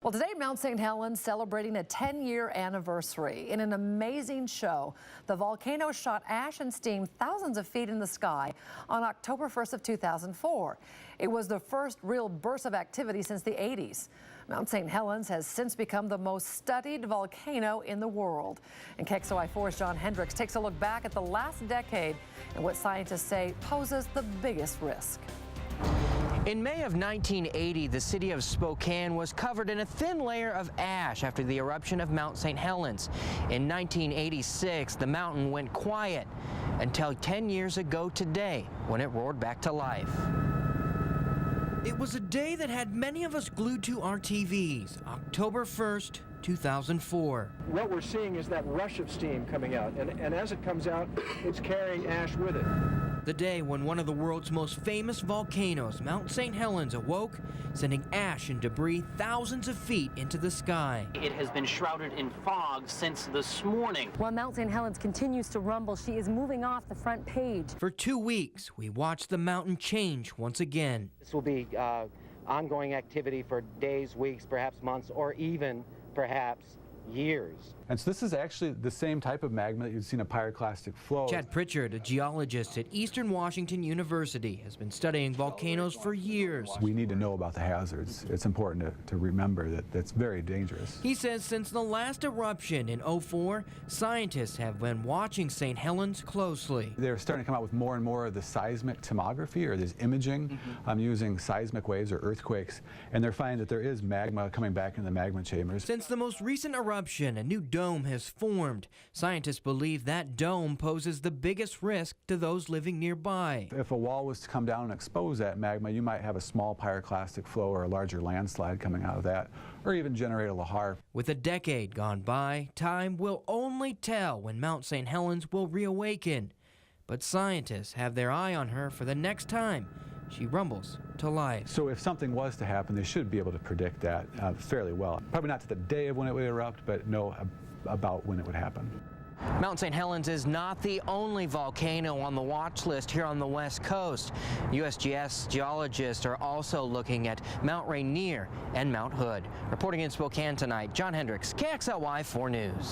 Well, today, Mount St. Helens celebrating a 10-year anniversary. In an amazing show, the volcano shot ash and steam thousands of feet in the sky on October 1st of 2004. It was the first real burst of activity since the 80s. Mount St. Helens has since become the most studied volcano in the world. And KXLY4's John Hendricks takes a look back at the last decade and what scientists say poses the biggest risk. In May of 1980, the city of Spokane was covered in a thin layer of ash after the eruption of Mount St. Helens. In 1986, the mountain went quiet until 10 years ago today, when it roared back to life. It was a day that had many of us glued to our TVs, October 1st, 2004. What we're seeing is that rush of steam coming out, and as it comes out, it's carrying ash with it. The day when one of the world's most famous volcanoes, Mount St. Helens, awoke, sending ash and debris thousands of feet into the sky. It has been shrouded in fog since this morning. While Mount St. Helens continues to rumble, she is moving off the front page. For 2 weeks, we watched the mountain change once again. This will be ongoing activity for days, weeks, perhaps months, or even perhaps years. And so this is actually the same type of magma that you've seen a pyroclastic flow. Chad Pritchard, a geologist at Eastern Washington University, has been studying volcanoes for years. We need to know about the hazards. It's important to remember that that's very dangerous. He says since the last eruption in '04, scientists have been watching St. Helens closely. They're starting to come out with more and more of the seismic tomography, or this imaging, using seismic waves or earthquakes, and they're finding that there is magma coming back in the magma chambers. Since the most recent eruption, a new dome has formed. Scientists believe that dome poses the biggest risk to those living nearby. If a wall was to come down and expose that magma, you might have a small pyroclastic flow or a larger landslide coming out of that, or even generate a lahar. With a decade gone by, time will only tell when Mount St. Helens will reawaken. But scientists have their eye on her for the next time she rumbles to life. So if something was to happen, they should be able to predict that fairly well. Probably not to the day of when it would erupt, but know about when it would happen. Mount St. Helens is not the only volcano on the watch list here on the West Coast. USGS geologists are also looking at Mount Rainier and Mount Hood. Reporting in Spokane tonight, John Hendricks, KXLY 4 News.